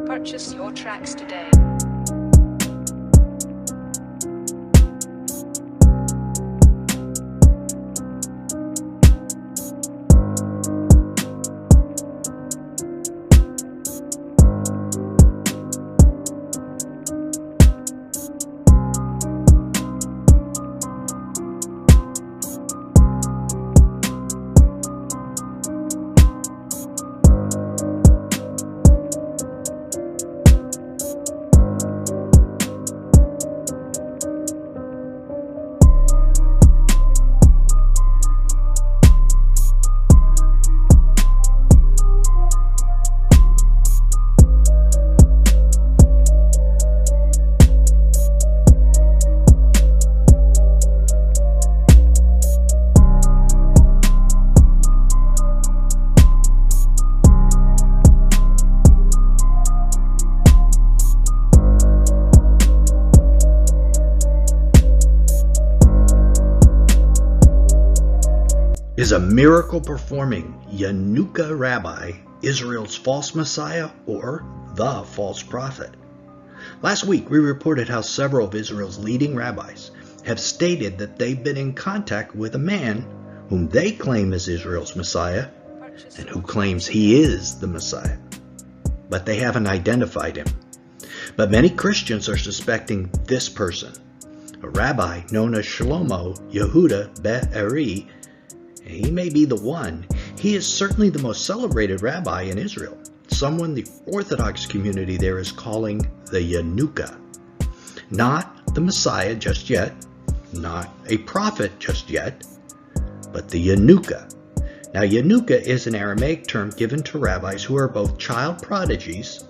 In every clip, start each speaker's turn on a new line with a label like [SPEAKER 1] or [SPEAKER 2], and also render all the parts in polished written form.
[SPEAKER 1] Purchase your tracks today.
[SPEAKER 2] Is a miracle-performing Yanuka rabbi Israel's false messiah or the false prophet? Last week, we reported how several of Israel's leading rabbis have stated that they've been in contact with a man whom they claim is Israel's messiah and who claims he is the messiah. But they haven't identified him. But many Christians are suspecting this person, a rabbi known as Shlomo Yehuda Be'eri. He may be the one. He is certainly the most celebrated rabbi in Israel, someone the Orthodox community there is calling the Yanuka. Not the Messiah just yet, not a prophet just yet, but the Yanuka. Now, Yanuka is an Aramaic term given to rabbis who are both child prodigies.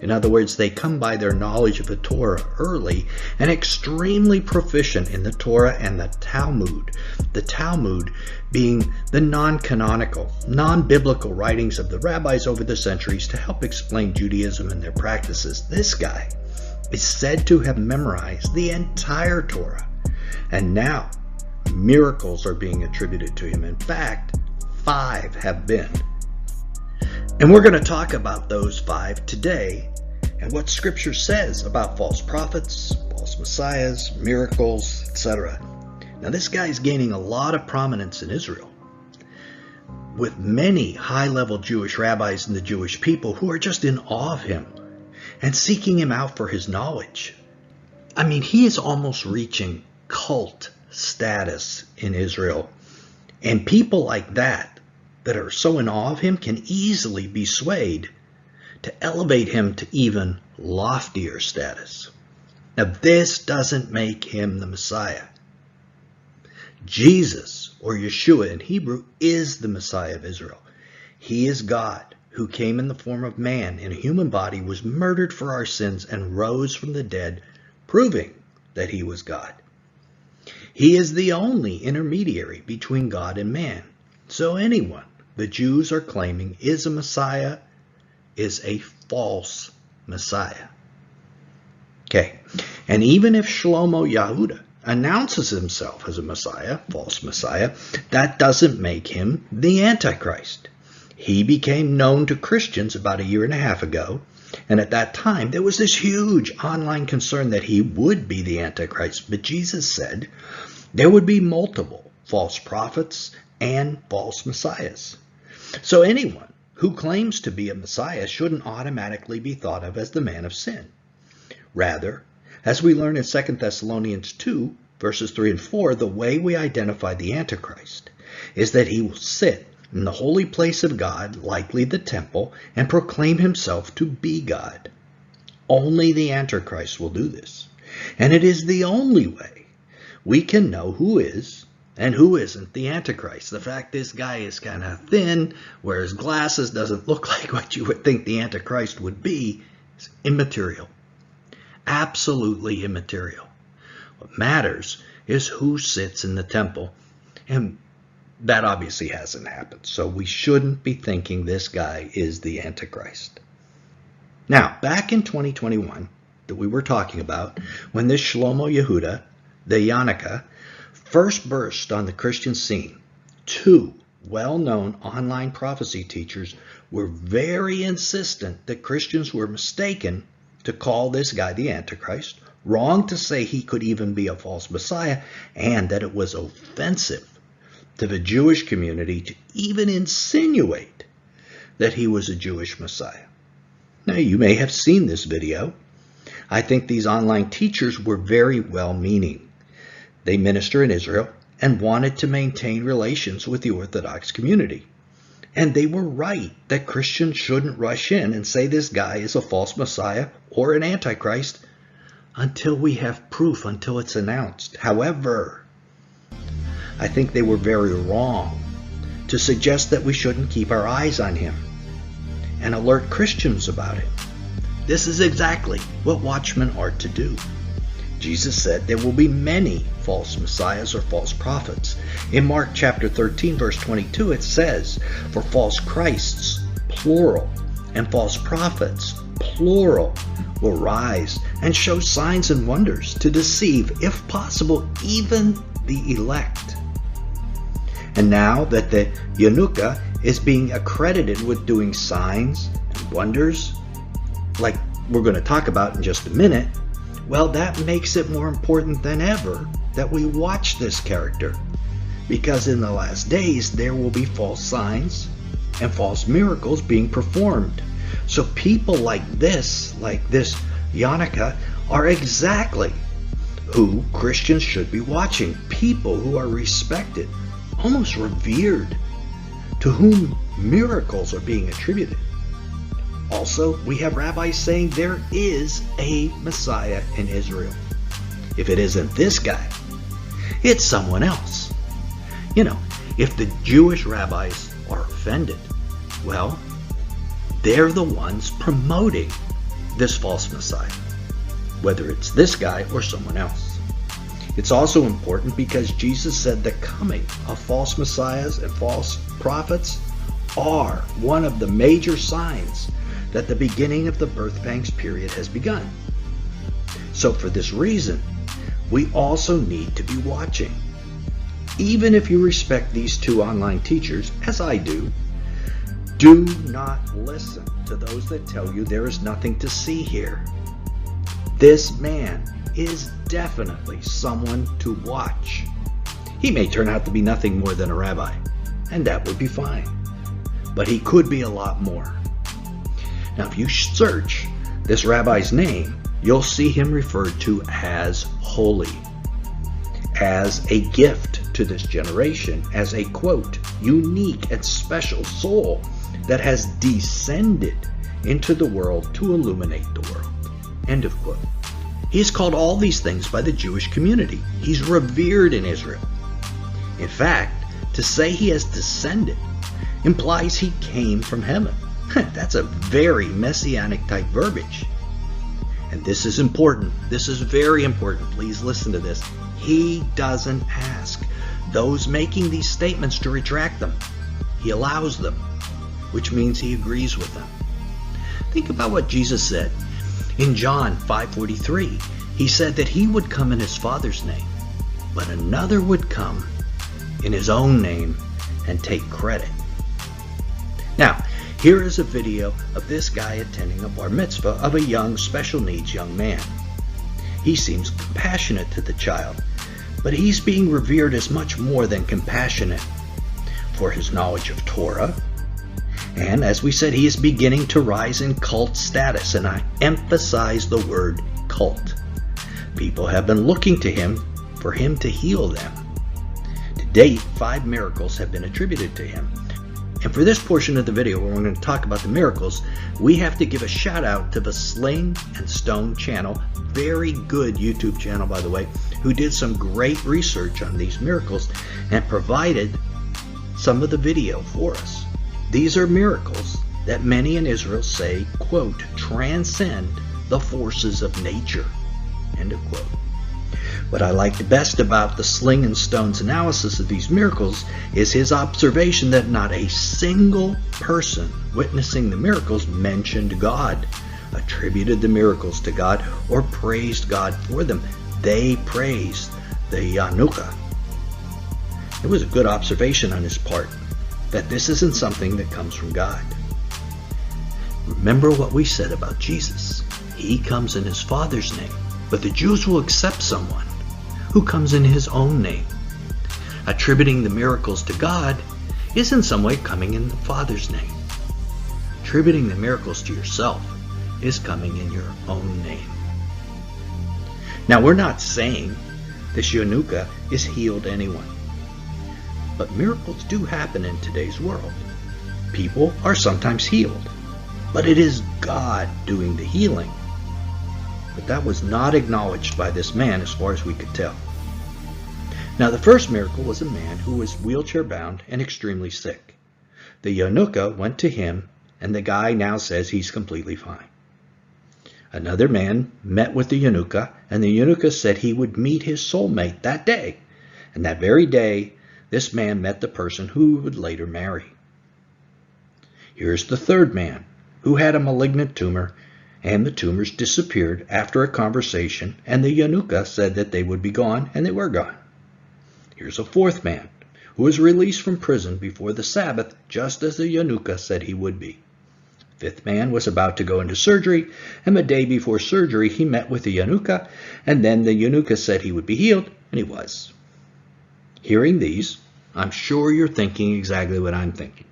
[SPEAKER 2] In other words, they come by their knowledge of the Torah early and extremely proficient in the Torah and the Talmud. The Talmud being the non-canonical, non-biblical writings of the rabbis over the centuries to help explain Judaism and their practices. This guy is said to have memorized the entire Torah, and now miracles are being attributed to him. In fact, 5 have been. And we're going to talk about those 5 today and what Scripture says about false prophets, false messiahs, miracles, etc. Now, this guy is gaining a lot of prominence in Israel, with many high-level Jewish rabbis and the Jewish people who are just in awe of him. and seeking him out for his knowledge. I mean, he is almost reaching cult status in Israel. And people like that are so in awe of him can easily be swayed to elevate him to even loftier status. Now, this doesn't make him the Messiah. Jesus, or Yeshua in Hebrew, is the Messiah of Israel. He is God who came in the form of man in a human body, was murdered for our sins, and rose from the dead, proving that he was God. He is the only intermediary between God and man. So anyone the Jews are claiming is a Messiah is a false Messiah. Okay, and even if Shlomo Yehuda announces himself as a Messiah, false Messiah, that doesn't make him the Antichrist. He became known to Christians about 1.5 years ago, and at that time there was this huge online concern that he would be the Antichrist, but Jesus said there would be multiple false prophets and false messiahs. So anyone who claims to be a Messiah shouldn't automatically be thought of as the man of sin. Rather, as we learn in 2 Thessalonians 2, verses 3 and 4, the way we identify the Antichrist is that he will sit in the holy place of God, likely the temple, and proclaim himself to be God. Only the Antichrist will do this. And it is the only way we can know who is and who isn't the Antichrist. The fact this guy is kind of thin, wears glasses, doesn't look like what you would think the Antichrist would be, is immaterial. Absolutely immaterial. What matters is who sits in the temple. And that obviously hasn't happened. So we shouldn't be thinking this guy is the Antichrist. Now, back in 2021 that we were talking about, when this Shlomo Yehuda, the Yanaka, first burst on the Christian scene, two well-known online prophecy teachers were very insistent that Christians were mistaken to call this guy the Antichrist, wrong to say he could even be a false Messiah, and that it was offensive to the Jewish community to even insinuate that he was a Jewish Messiah. Now, you may have seen this video. I think these online teachers were very well-meaning. They minister in Israel and wanted to maintain relations with the Orthodox community. And they were right that Christians shouldn't rush in and say this guy is a false Messiah or an Antichrist until we have proof, until it's announced. However, I think they were very wrong to suggest that we shouldn't keep our eyes on him and alert Christians about it. This is exactly what watchmen are to do. Jesus said there will be many false messiahs or false prophets. In Mark chapter 13, verse 22, it says, for false Christs, plural, and false prophets, plural, will rise and show signs and wonders to deceive, if possible, even the elect. And now that the Yanuka is being accredited with doing signs and wonders, like we're going to talk about in just a minute, well, that makes it more important than ever that we watch this character, because in the last days there will be false signs and false miracles being performed. So people like this Yanaka, are exactly who Christians should be watching. People who are respected, almost revered, to whom miracles are being attributed. Also, we have rabbis saying there is a Messiah in Israel. If it isn't this guy, it's someone else. You know, if the Jewish rabbis are offended, well, they're the ones promoting this false Messiah, whether it's this guy or someone else. It's also important because Jesus said the coming of false messiahs and false prophets are one of the major signs that the beginning of the birth pangs period has begun. So for this reason, we also need to be watching. Even if you respect these two online teachers, as I do not listen to those that tell you there is nothing to see here. This man is definitely someone to watch. He may turn out to be nothing more than a rabbi, and that would be fine. But he could be a lot more. Now, if you search this rabbi's name, you'll see him referred to as holy, as a gift to this generation, as a, quote, unique and special soul that has descended into the world to illuminate the world, end of quote. He is called all these things by the Jewish community. He's revered in Israel. In fact, to say he has descended implies he came from heaven. That's a very messianic type verbiage. And this is important. This is very important. Please listen to this. He doesn't ask those making these statements to retract them. He allows them, which means he agrees with them. Think about what Jesus said. In John 5:43, he said that he would come in his Father's name, but another would come in his own name and take credit. Now, here is a video of this guy attending a bar mitzvah of a young special needs young man. He seems compassionate to the child, but he's being revered as much more than compassionate for his knowledge of Torah. And as we said, he is beginning to rise in cult status, and I emphasize the word cult. People have been looking to him for him to heal them. To date, 5 miracles have been attributed to him. And for this portion of the video where we're going to talk about the miracles, we have to give a shout out to the Sling and Stone channel, very good YouTube channel by the way, who did some great research on these miracles and provided some of the video for us. These are miracles that many in Israel say, quote, transcend the forces of nature, end of quote. What I liked best about the Sling and Stone's analysis of these miracles is his observation that not a single person witnessing the miracles mentioned God, attributed the miracles to God, or praised God for them. They praised the Yanukah. It was a good observation on his part that this isn't something that comes from God. Remember what we said about Jesus. He comes in his Father's name, but the Jews will accept someone who comes in his own name. Attributing the miracles to God is in some way coming in the Father's name. Attributing the miracles to yourself is coming in your own name. Now, we're not saying this Yanukah is healed anyone, but miracles do happen in today's world. People are sometimes healed, but it is God doing the healing. But that was not acknowledged by this man as far as we could tell. Now, the first miracle was a man who was wheelchair bound and extremely sick. The Yanukah went to him, and the guy now says he's completely fine. Another man met with the Yanukah, and the Yanukah said he would meet his soulmate that day. And that very day, this man met the person who would later marry. Here's the third man who had a malignant tumor, and the tumors disappeared after a conversation, and the Yanukah said that they would be gone, and they were gone. Here's a fourth man who was released from prison before the Sabbath, just as the Yanukah said he would be. Fifth man was about to go into surgery, and the day before surgery he met with the Yanukah, and then the Yanukah said he would be healed, and he was. Hearing these, I'm sure you're thinking exactly what I'm thinking.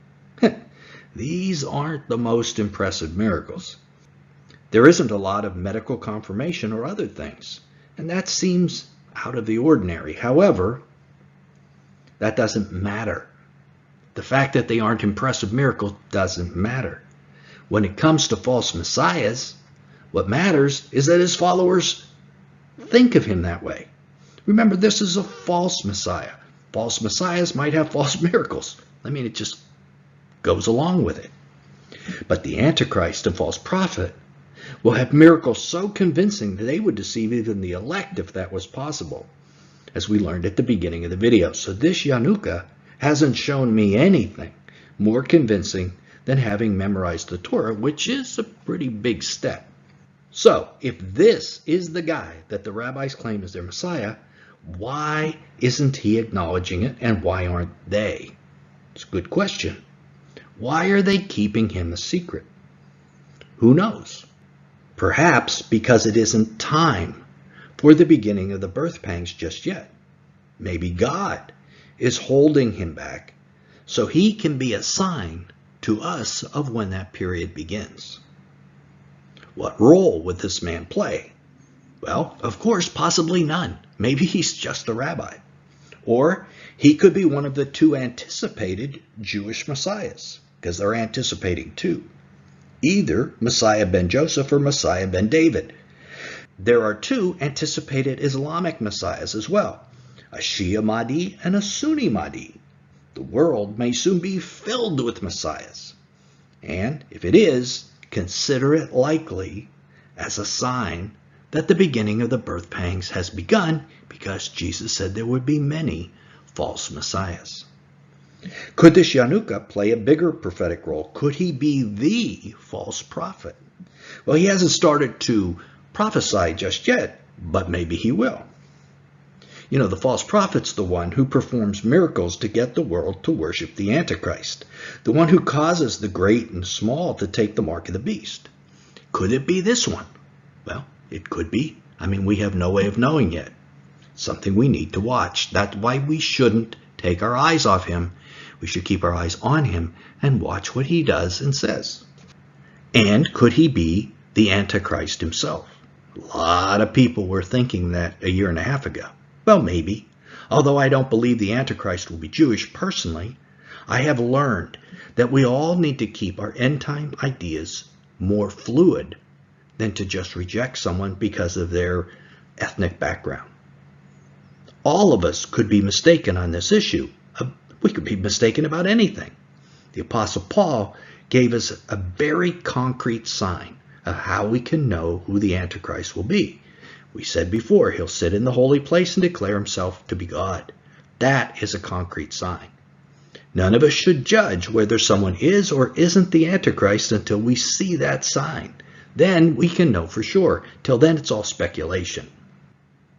[SPEAKER 2] These aren't the most impressive miracles. There isn't a lot of medical confirmation or other things, and that seems out of the ordinary. However, that doesn't matter. The fact that they aren't impressive miracles doesn't matter. When it comes to false messiahs, what matters is that his followers think of him that way. Remember, this is a false messiah. False messiahs might have false miracles. I mean, it just goes along with it. But the Antichrist and false prophet will have miracles so convincing that they would deceive even the elect if that was possible, as we learned at the beginning of the video. So this Yanukah hasn't shown me anything more convincing than having memorized the Torah, which is a pretty big step. So if this is the guy that the rabbis claim is their Messiah, why isn't he acknowledging it, and why aren't they? It's a good question. Why are they keeping him a secret? Who knows? Perhaps because it isn't time for the beginning of the birth pangs just yet. Maybe God is holding him back so he can be a sign to us of when that period begins. What role would this man play? Well, of course, possibly none. Maybe he's just a rabbi. Or he could be one of the two anticipated Jewish messiahs, because they're anticipating two. Either Messiah ben Joseph or Messiah ben David. There are two anticipated Islamic messiahs as well, a Shia Mahdi and a Sunni Mahdi. The world may soon be filled with messiahs. And if it is, consider it likely as a sign that the beginning of the birth pangs has begun, because Jesus said there would be many false messiahs. Could this Yanukah play a bigger prophetic role? Could he be the false prophet? Well, he hasn't started to prophesy just yet, but maybe he will. You know, the false prophet's the one who performs miracles to get the world to worship the Antichrist, the one who causes the great and small to take the mark of the beast. Could it be this one? Well, it could be. I mean, we have no way of knowing yet. Something we need to watch. That's why we shouldn't take our eyes off him. We should keep our eyes on him and watch what he does and says. And could he be the Antichrist himself? A lot of people were thinking that a year and a half ago. Well, maybe. Although I don't believe the Antichrist will be Jewish personally, I have learned that we all need to keep our end-time ideas more fluid than to just reject someone because of their ethnic background. All of us could be mistaken on this issue. We could be mistaken about anything. The Apostle Paul gave us a very concrete sign of how we can know who the Antichrist will be. We said before, he'll sit in the holy place and declare himself to be God. That is a concrete sign. None of us should judge whether someone is or isn't the Antichrist until we see that sign. Then we can know for sure. Till then, it's all speculation.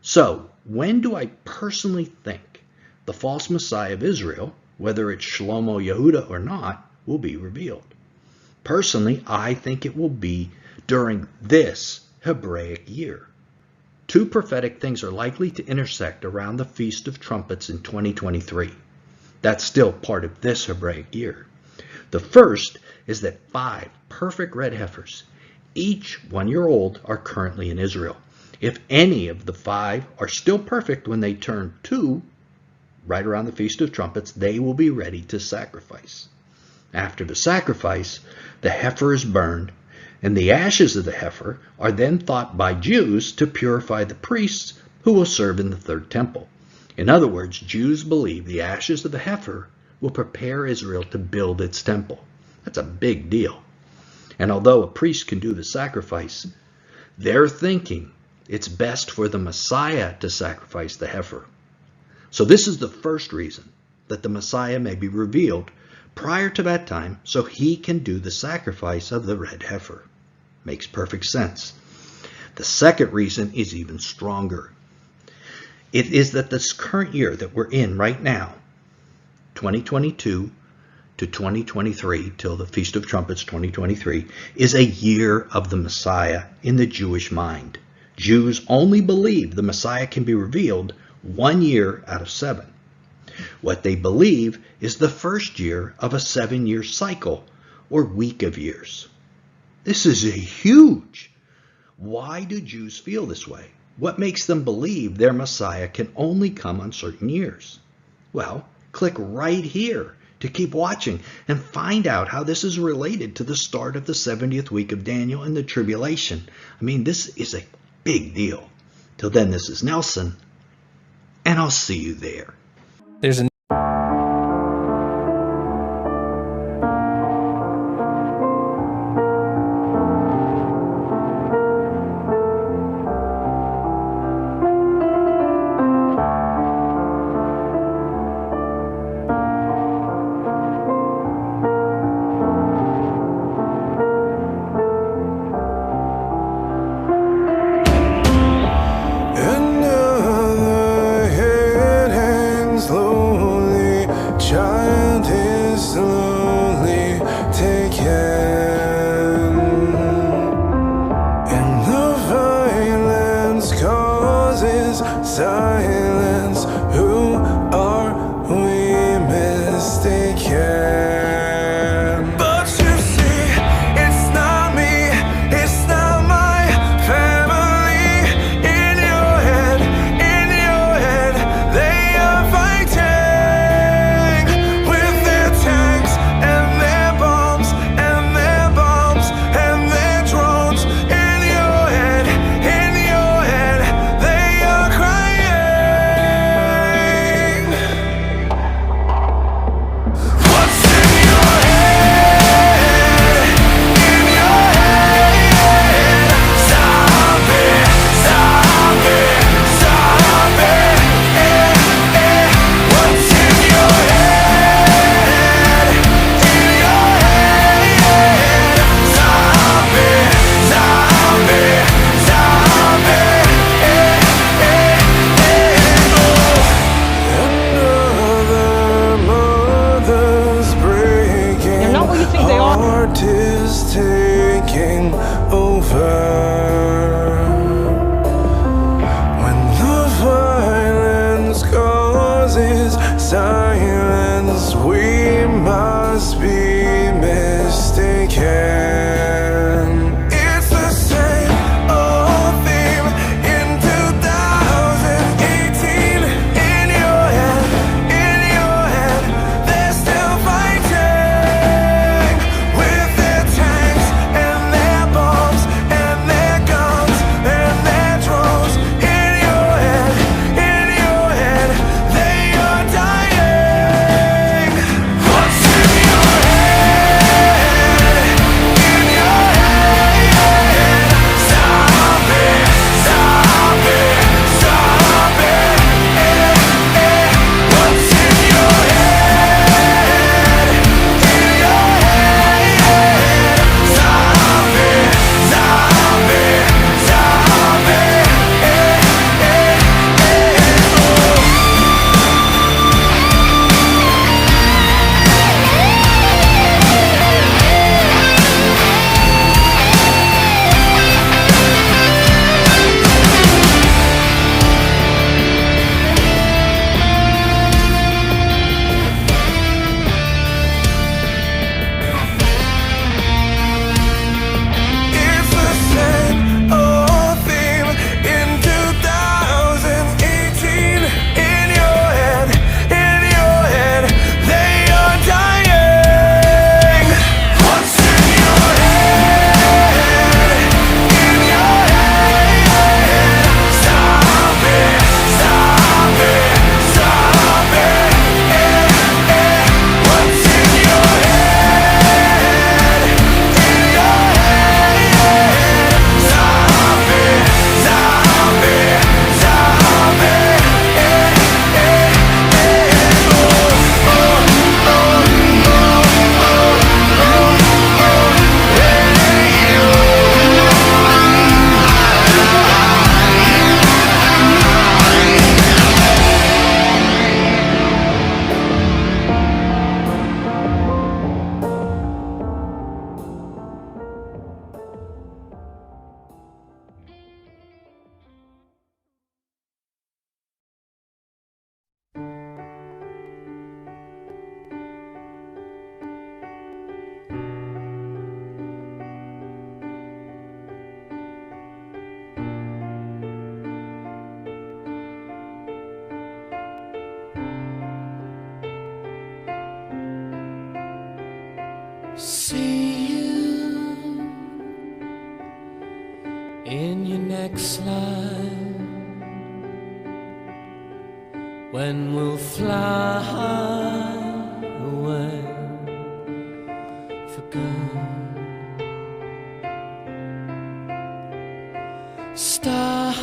[SPEAKER 2] So, when do I personally think the false Messiah of Israel, whether it's Shlomo Yehuda or not, will be revealed? Personally, I think it will be during this Hebraic year. Two prophetic things are likely to intersect around the Feast of Trumpets in 2023. That's still part of this Hebraic year. The first is that 5 perfect red heifers, each 1 year old, are currently in Israel. If any of the 5 are still perfect when they turn 2, right around the Feast of Trumpets, they will be ready to sacrifice. After the sacrifice, the heifer is burned, and the ashes of the heifer are then thought by Jews to purify the priests who will serve in the third temple. In other words, Jews believe the ashes of the heifer will prepare Israel to build its temple. That's a big deal. And although a priest can do the sacrifice, they're thinking it's best for the Messiah to sacrifice the heifer. So this is the first reason that the Messiah may be revealed prior to that time so he can do the sacrifice of the red heifer. Makes perfect sense. The second reason is even stronger. It is that this current year that we're in right now, 2022 to 2023, till the Feast of Trumpets 2023, is a year of the Messiah in the Jewish mind. Jews only believe the Messiah can be revealed 1 year out of 7. What they believe is the first year of a 7-year cycle, or week of years. This is huge. Why do Jews feel this way? What makes them believe their Messiah can only come on certain years? Well, click right here to keep watching and find out how this is related to the start of the 70th week of Daniel and the tribulation. I mean, this is a big deal. Till then, this is Nelson, and I'll see you there.
[SPEAKER 3] There's a
[SPEAKER 4] Another head hangs low.
[SPEAKER 3] is taking over. When the violence causes silence, we must be mistaken. It's the same old theme in 2018. In your head, they're still fighting with their tanks and their bombs and their guns and their drones. In your head, they are dying. What's in your head? In your head, stop it, stop it, stop it. What's in your head? In your head, stop it, stop it, stop it. It's the same old theme in 2018. In your head, they are dying. What's in your head? In your head, stop it, stop it, stop it. What's in your head? In your head, stop it, stop it, stop it.
[SPEAKER 4] See you in your next life, when we'll fly away for good. Stars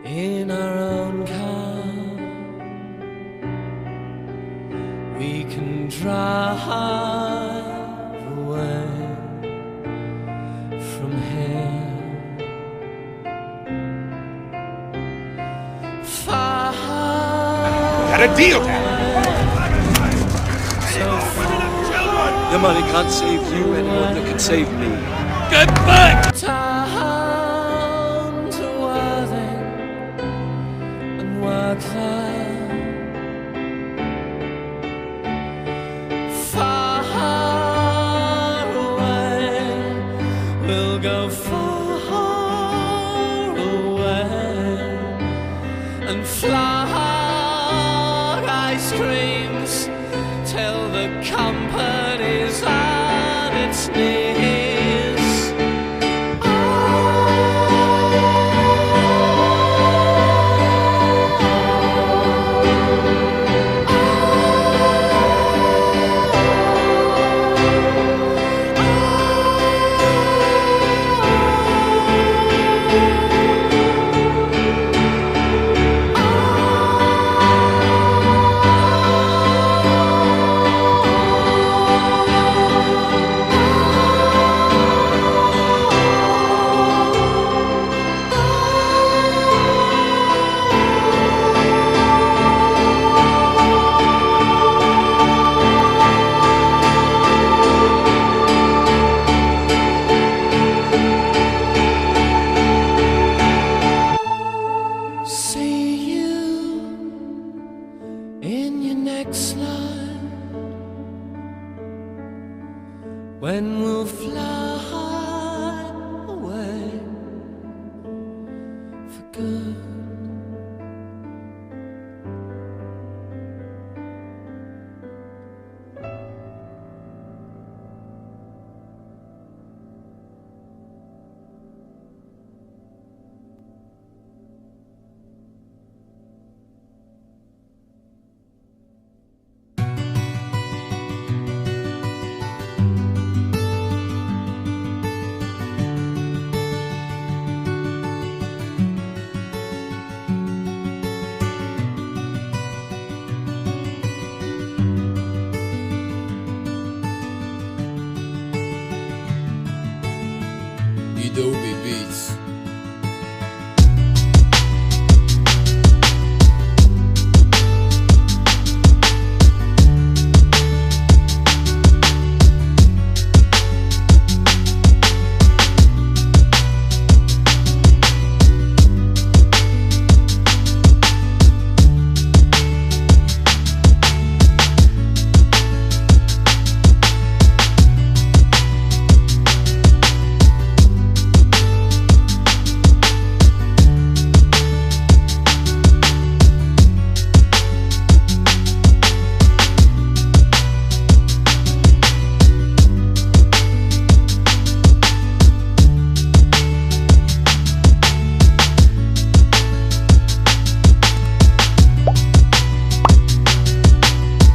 [SPEAKER 4] in our own car, we can drive away from here. Far
[SPEAKER 5] Got a deal, Dad.
[SPEAKER 4] so far.
[SPEAKER 6] Your money can't save you any more than it can save me. Get back!
[SPEAKER 4] Time to Worthing and work there. Far away, we'll go far away and fly ice creams till the company's on its knees. Oh. when we'll fly away for good.
[SPEAKER 7] Idą